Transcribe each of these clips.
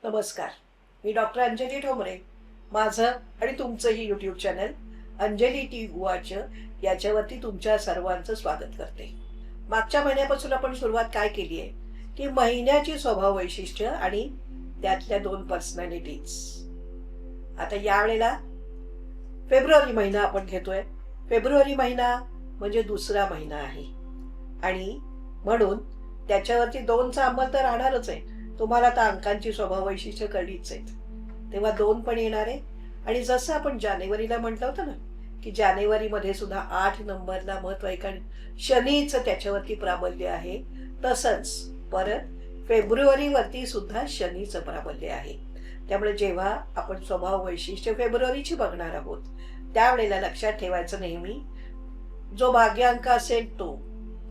नमस्कार. मी डॉक्टर अंजली ठोंबरे. माझं आणि तुमचंही यूट्यूब चॅनल अंजली टी वाच याच्यावरती तुमच्या सर्वांचं स्वागत करते. मागच्या महिन्यापासून आपण सुरुवात काय केली आहे की महिन्याची स्वभाव वैशिष्ट्य आणि त्यातल्या 2 पर्सनॅलिटीज. आता यावेळेला फेब्रुवारी महिना आपण घेतोय. फेब्रुवारी महिना म्हणजे दुसरा महिना आहे आणि म्हणून त्याच्यावरती 2चा अंमल तर राहणारच आहे. तुम्हाला आता अंकांची स्वभाव वैशिष्ट्य कळलीच आहेत, तेव्हा 2 पण येणार आहे. आणि जसं आपण जानेवारीला म्हटलं होतं ना की जानेवारीमध्ये सुद्धा 8 नंबरला महत्व आहे, कारण शनीचं त्याच्यावरती प्राबल्य आहे. तसंच परत फेब्रुवारीवरती सुद्धा शनीचं प्राबल्य आहे. त्यामुळे जेव्हा आपण स्वभाव वैशिष्ट्य फेब्रुवारीची बघणार आहोत त्यावेळेला लक्षात ठेवायचं नेहमी जो भाग्यांक असेल तो,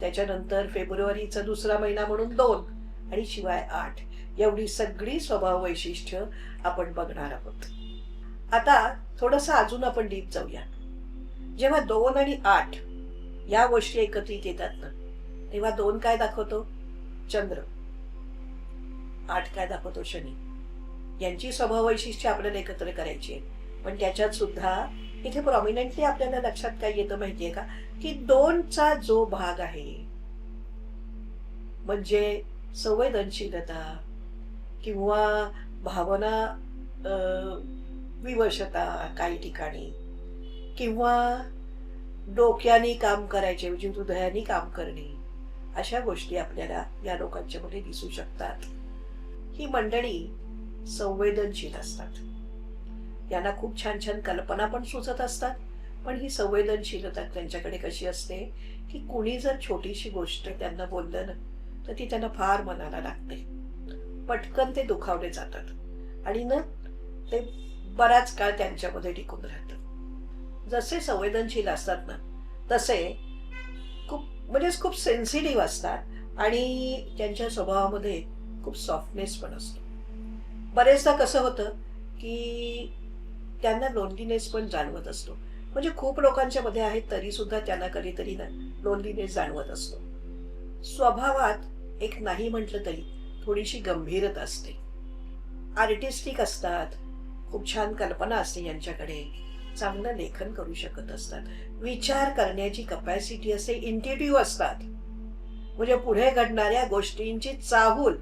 त्याच्यानंतर फेब्रुवारीचा दुसरा महिना म्हणून 2 आणि शिवाय 8, एवढी सगळी स्वभाव वैशिष्ट्य आपण बघणार आहोत. आता थोडंसं अजून आपण डीप जाऊया. जेव्हा 2 आणि 8 या गोष्टी एकत्रित येतात ना, तेव्हा 2 काय दाखवतो? चंद्र. 8 काय दाखवतो? शनी. यांची स्वभाव वैशिष्ट्य आपल्याला एकत्र करायची आहे. पण त्याच्यात सुद्धा इथे प्रॉमिनंटली आपल्याला लक्षात काय येतं माहितीये का, की 2चा जो भाग आहे म्हणजे संवेदनशीलता किंवा भावना, विवशता काही ठिकाणी, किंवा डोक्याने काम करायचे म्हणजे हृदयाने काम करणे, अशा गोष्टी आपल्याला या लोकांच्या मध्ये दिसू शकतात. ही मंडळी संवेदनशील असतात. यांना खूप छान छान कल्पना पण सुचत असतात. पण ही संवेदनशीलता त्यांच्याकडे कशी असते की कुणी जर छोटीशी गोष्ट त्यांना बोललं ना तर ती त्यांना फार मनाला लागते. पटकन ते दुखावले जातात आणि ना ते बराच काळ त्यांच्यामध्ये टिकून राहतात. जसे संवेदनशील असतात ना तसे खूप सेन्सिटिव्ह असतात आणि त्यांच्या स्वभावामध्ये खूप सॉफ्टनेस पण असतो. बरेचदा कसं होतं की त्यांना लोनलीनेस पण जाणवत असतो. म्हणजे खूप लोकांच्या मध्ये आहेत तरी सुद्धा त्यांना कधीतरी ना लोनलीनेस जाणवत असतो. स्वभावात एक नाही म्हटलं तरी थोडीशी गंभीरता असते. आर्टिस्टिक असतात. खूप छान कल्पना असते यांच्याकडे. चांगलं लेखन करू शकत असतात. विचार करण्याची कपॅसिटी असते. इंट्युटिव्ह असतात. म्हणजे पुढे घडणाऱ्या गोष्टींची चाहूल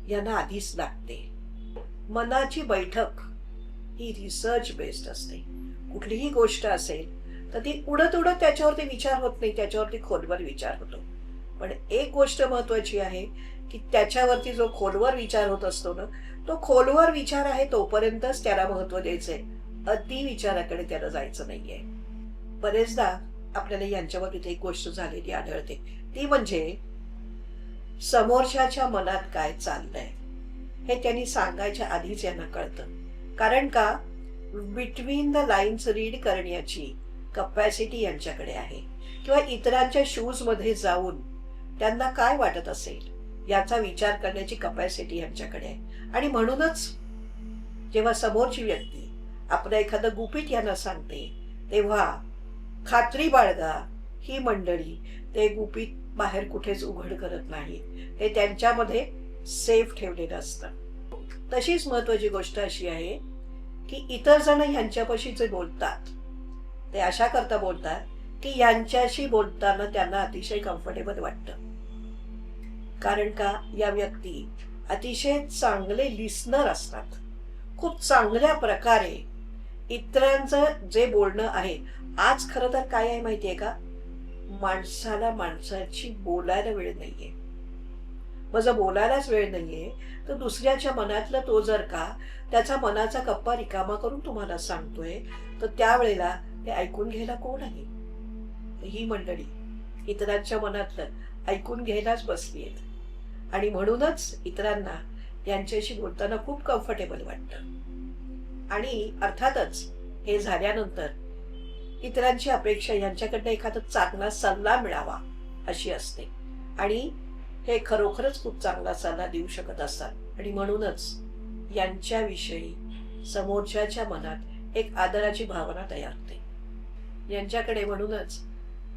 यांना आधीच लागते. मनाची बैठक ही रिसर्च बेस्ड असते. कुठलीही गोष्ट असेल तर ती उडत उडत त्याच्यावरती विचार होत नाही, त्याच्यावरती खोलवर विचार होतो. पण एक गोष्ट महत्वाची आहे की त्याच्यावरती जो खोलवर विचार होत असतो ना, तो खोलवर विचार आहे तोपर्यंतच त्याला महत्व द्यायचंय. अति विचाराकडे त्याला जायचं नाहीये. बरेचदा आपल्याला यांच्यावर एक गोष्ट झालेली आढळते, ती म्हणजे समोरच्याच्या मनात काय चाललंय हे त्यांनी सांगायच्या आधीच यांना कळतं. कारण का, बिटवीन द लाईन्स रीड करण्याची कपॅसिटी यांच्याकडे आहे. किंवा इतरांच्या शूज मध्ये जाऊन त्यांना काय वाटत असेल याचा विचार करण्याची कपॅसिटी यांच्याकडे आहे. आणि म्हणूनच जेव्हा समोरची व्यक्ती आपलं एखादं गुपित यांना सांगते तेव्हा खात्री बाळगा, ही मंडळी ते गुपित बाहेर कुठेच उघड करत नाही. ते त्यांच्यामध्ये सेफ ठेवलेलं असतं. तशीच महत्वाची गोष्ट अशी आहे की इतर जण ह्यांच्यापाशी जे बोलतात ते अशा करता बोलतात की यांच्याशी बोलताना त्यांना अतिशय कम्फर्टेबल वाटतं. कारण का, या व्यक्ती अतिशय चांगले लिस्नर असतात. खूप चांगल्या प्रकारे इतरांचं जे बोलणं आहे, आज खरं तर काय आहे माहितीये का, माणसाला माणसाची बोलायला वेळ नाहीये. मग जर बोलायलाच वेळ नाहीये तर दुसऱ्याच्या मनातलं तो जर का त्याचा मनाचा कप्पा रिकामा करून तुम्हाला सांगतोय तर त्यावेळेला ते ऐकून घ्यायला कोण आहे? ही मंडळी इतरांच्या मनातलं ऐकून घ्यायलाच बसली आहेत. आणि म्हणूनच इतरांना यांच्याशी बोलताना खूप कम्फर्टेबल वाटतं. आणि अर्थातच हे झाल्यानंतर इतरांची अपेक्षा यांच्याकडनं एखादा चांगला सल्ला मिळावा अशी असते. आणि हे खरोखरच खूप चांगला सल्ला देऊ शकत असतात. आणि म्हणूनच यांच्याविषयी समोरच्याच्या मनात एक आदराची भावना तयार होते. यांच्याकडे म्हणूनच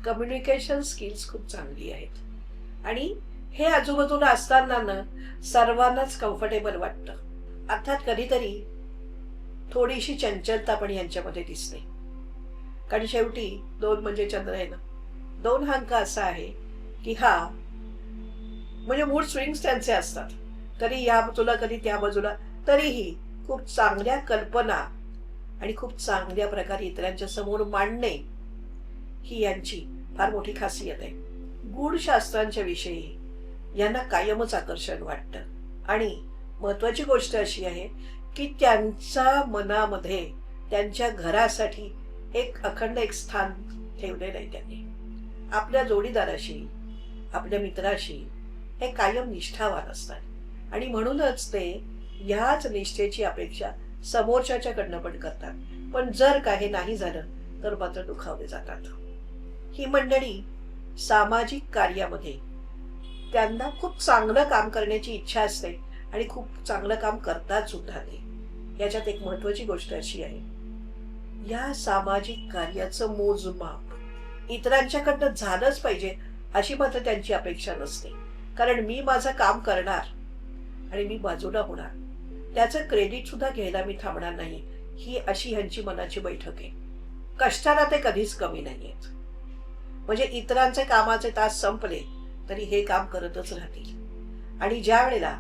कम्युनिकेशन स्किल्स खूप चांगली आहेत. आणि हे आजूबाजूला असताना ना सर्वांनाच कम्फर्टेबल वाटतं. अर्थात कधीतरी थोडीशी चंचलता पण यांच्यामध्ये दिसते. कारण शेवटी 2 म्हणजे चंद्र आहे ना. 2 हा अंक असा आहे की हा म्हणजे मूड स्विंग्स त्यांचे असतात. कधी या बाजूला कधी त्या बाजूला, तरीही खूप चांगल्या कल्पना आणि खूप चांगल्या प्रकारे इतरांच्या समोर मांडणे ही यांची फार मोठी खासियत आहे. गूढ शास्त्रांच्या विषयी यांना कायमच आकर्षण वाटतं आणि महत्वाची गोष्ट अशी आहे की त्यांच्या मनामध्ये त्यांच्या घरासाठी एक अखंड एक स्थान ठेवलेलं आहे त्यांनी. आपल्या जोडीदाराशी, आपल्या मित्राशी हे कायम निष्ठावान असतात आणि म्हणूनच ते ह्याच निष्ठेची अपेक्षा समोरच्याकडनं पण करतात. पण जर काही नाही झालं तर मात्र दुखावले जातात. ही मंडळी सामाजिक कार्यामध्ये त्यांना खूप चांगलं काम करण्याची इच्छा असते आणि खूप चांगलं काम करतात सुद्धा ते. याच्यात एक महत्वाची गोष्ट अशी आहे, या सामाजिक कार्याचं मोजमाप इतरांच्याकडनं झालंच पाहिजे अशी मात्र त्यांची अपेक्षा नसते. कारण मी माझं काम करणार आणि मी बाजूला होणार, त्याचं क्रेडिट सुद्धा घ्यायला मी थांबणार नाही, ही अशी ह्यांची मनाची बैठक आहे. कष्टाला ते कधीच कमी नाहीयेत. म्हणजे इतरांचे कामाचे तास संपले तरी हे काम करतच राहतील आणि ज्या वेळेला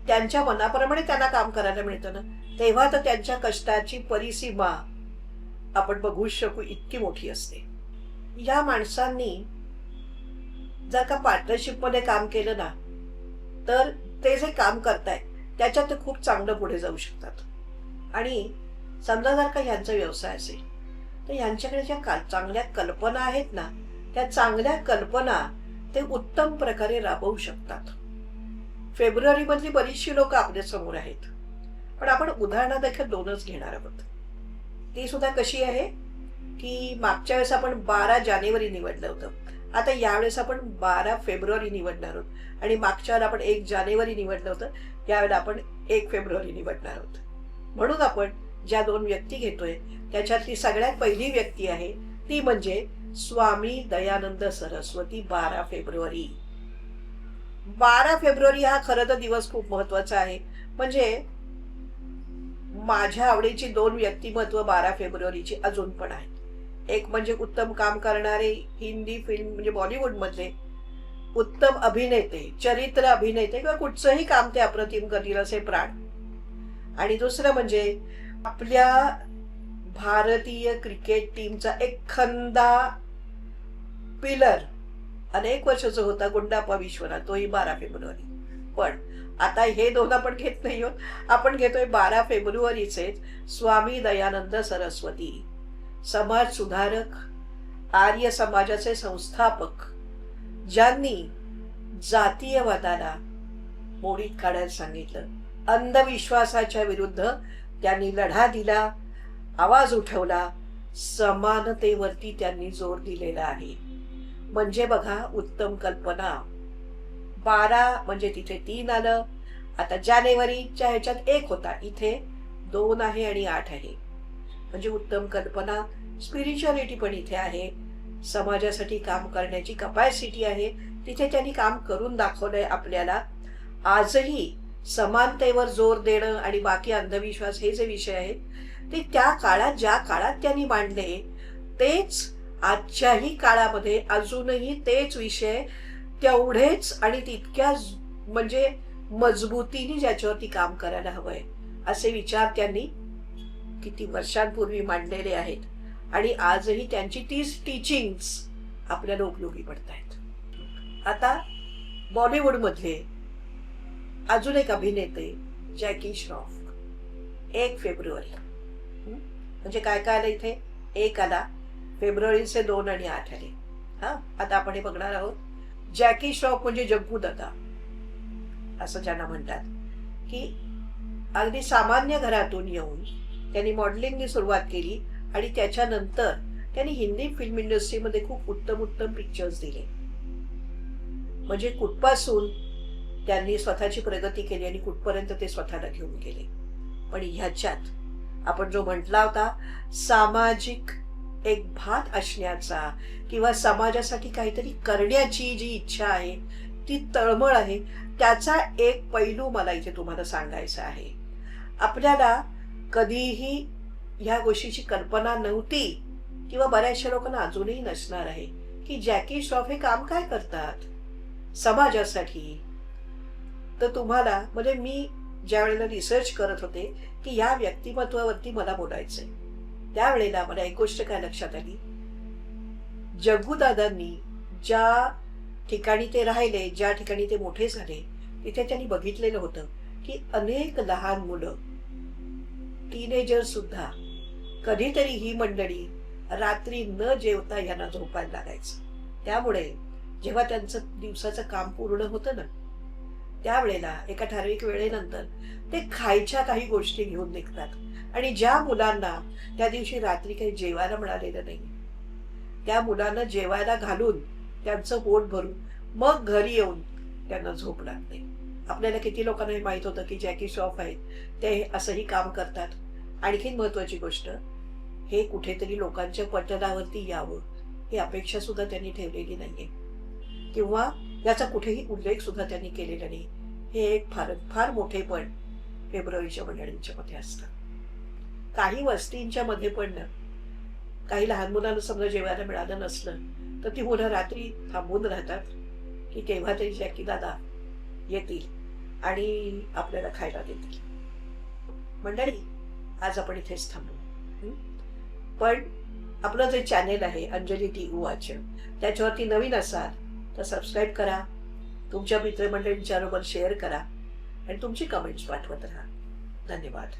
त्यांच्या मनाप्रमाणे त्यांना काम करायला मिळतं ना, तेव्हा तर त्यांच्या कष्टाची परिसीमा आपण बघू शकू इतकी मोठी असते. या माणसांनी जर का पार्टनरशिप मध्ये काम केलं ना, तर ते जे काम करताय त्याच्यात ते खूप चांगलं पुढे जाऊ शकतात. आणि समजा जर का यांचा व्यवसाय असेल तर यांच्याकडे ज्या चांगल्या कल्पना आहेत ना, त्या चांगल्या कल्पना ते उत्तम प्रकारे राबवू शकतात. फेब्रुवारी मधली बरीचशी लोक आपल्या समोर आहेत, पण आपण उदाहरणं देखील 2च घेणार आहोत. ती सुद्धा कशी आहे की मागच्या वेळेस आपण 12 जानेवारी निवडलं होतं, आता यावेळेस आपण 12 फेब्रुवारी निवडणार आहोत आणि मागच्या वेळेला आपण 1 जानेवारी निवडलं होतं, यावेळेला आपण 1 फेब्रुवारी निवडणार आहोत. म्हणून आपण ज्या 2 व्यक्ती घेतोय त्याच्यातली सगळ्यात पहिली व्यक्ती आहे ती म्हणजे स्वामी दयानंद सरस्वती. 12 फेब्रुवारी. 12 फेब्रुवारी हा खरं तर दिवस खूप महत्वाचा आहे. म्हणजे माझ्या आवडीची 2 व्यक्तिमत्व 12 फेब्रुवारीची अजून पण आहेत. एक म्हणजे उत्तम काम करणारे हिंदी फिल्म म्हणजे बॉलिवूड मधले उत्तम अभिनेते, चरित्र अभिनेते किंवा कुठचंही काम ते अप्रतिम करतील असे प्राण. आणि दुसरं म्हणजे आपल्या भारतीय क्रिकेट टीमचा एक खंदा पिलर अनेक वर्षाचा होता गुंडाप्पा विश्वनाथ, तोही 12 फेब्रुवारी. पण आता हे 2 आपण घेत नाही आहोत, आपण घेतोय 12 फेब्रुवारीचे स्वामी दयानंद सरस्वती, समाज सुधारक, आर्य समाजाचे संस्थापक, ज्यांनी जातीयवादाला मोडीत काढायला सांगितलं, अंधविश्वासाच्या विरुद्ध त्यांनी लढा दिला, आवाज उठवला, समानतेवरती त्यांनी जोर दिलेला आहे. म्हणजे बघा उत्तम कल्पना. 12 म्हणजे तिथे 3 आलं. आता जानेवारीच्या ह्याच्यात 1 होता, इथे 2 आहे आणि 8 आहे. म्हणजे उत्तम कल्पना, स्पिरिच्युअलिटी पण इथे आहे, समाजासाठी काम करण्याची कपॅसिटी आहे, तिथे त्यांनी काम करून दाखवलंय आपल्याला. आजही समानतेवर जोर देणं आणि बाकी अंधविश्वास हे जे विषय आहेत ते त्या काळात ज्या काळात त्यांनी मांडले तेच आजच्याही काळामध्ये अजूनही तेच विषय तेवढेच आणि तितक्या म्हणजे मजबूतीने ज्याच्यावरती काम करायला हवंय असे विचार त्यांनी किती वर्षांपूर्वी मांडलेले आहेत आणि आजही त्यांची तीच टीचिंग्स आपल्याला उपयोगी पडत आहेत. आता बॉलिवूड मधले अजून एक अभिनेते जॅकी श्रॉफ, 1 फेब्रुवारी. म्हणजे काय काय आलं इथे, 1 आला, फेब्रुवारीचे 2 आणि 8 आले. आता आपण हे बघणार आहोत. जॅकी श्रॉफ म्हणजे जग्गू दादा असं ज्यांना म्हणतात, की अगदी सामान्य घरातून येऊन त्यांनी मॉडेलिंगनी सुरुवात केली आणि त्याच्यानंतर त्यांनी हिंदी फिल्म इंडस्ट्रीमध्ये खूप उत्तम उत्तम पिक्चर्स दिले. म्हणजे कुठपासून त्यांनी स्वतःची प्रगती केली आणि कुठपर्यंत ते स्वतःला घेऊन गेले. पण ह्याच्यात आपण जो म्हटला होता सामाजिक एक भात असण्याचा किंवा समाजासाठी काहीतरी करण्याची जी इच्छा आहे, ती तळमळ आहे, त्याचा एक पैलू मला इथे तुम्हाला सांगायचा आहे. आपल्याला कधीही ह्या गोष्टीची कल्पना नव्हती किंवा बऱ्याचशा लोकांना अजूनही नसणार आहे की जॅकी श्रॉफ हे काम काय करतात समाजासाठी. तर तुम्हाला म्हणजे मी ज्या वेळेला रिसर्च करत होते की या व्यक्तिमत्वावरती मला बोलायचंय, त्यावेळेला मला एक गोष्ट काय लक्षात आली, जग्गूदादांनी ज्या ठिकाणी ते राहिले, ज्या ठिकाणी ते मोठे झाले, तिथे त्यांनी बघितलेलं होतं की अनेक लहान मुलं, टीनेजर सुद्धा, कधीतरी ही मंडळी रात्री न जेवता यांना झोपायला लागायचं. त्यामुळे जेव्हा त्यांचं दिवसाचं काम पूर्ण होतं ना, त्यावेळेला एका ठराविक वेळेनंतर ते खायच्या काही गोष्टी घेऊन निघतात आणि ज्या मुलांना त्या दिवशी रात्री काही जेवायला मिळालेलं नाही, त्या मुलांना जेवायला घालून त्यांचं पोट भरून मग घरी येऊन त्यांना झोप लागते. आपल्याला किती लोकांना हे माहित होतं की जॅकी श्रॉफ आहेत, ते असंही काम करतात. आणखीन महत्वाची गोष्ट, हे कुठेतरी लोकांच्या पटलावरती यावं ही अपेक्षा सुद्धा त्यांनी ठेवलेली नाहीये किंवा याचा कुठेही उल्लेख सुद्धा त्यांनी केलेला नाही. हे एक फार मोठेपण फेब्रुवारीच्या मंडळींच्या मध्ये असतं. काही वस्तींच्या मध्ये पण ना, काही लहान मुलांना समजा जेवायला मिळालं नसलं तर ती मुलं रात्री थांबून राहतात की केव्हा तरी जॅकी दादा येतील आणि आपल्याला खायला देतील. मंडळी, आज आपण इथेच थांबू. पण आपलं जे चॅनेल आहे अंजली टी वाचन, त्याच्यावरती नवीन असाल तर सबस्क्राईब करा, तुमच्या मित्रमंडळींच्या बरोबर शेअर करा आणि तुमची कमेंट्स पाठवत राहा. धन्यवाद.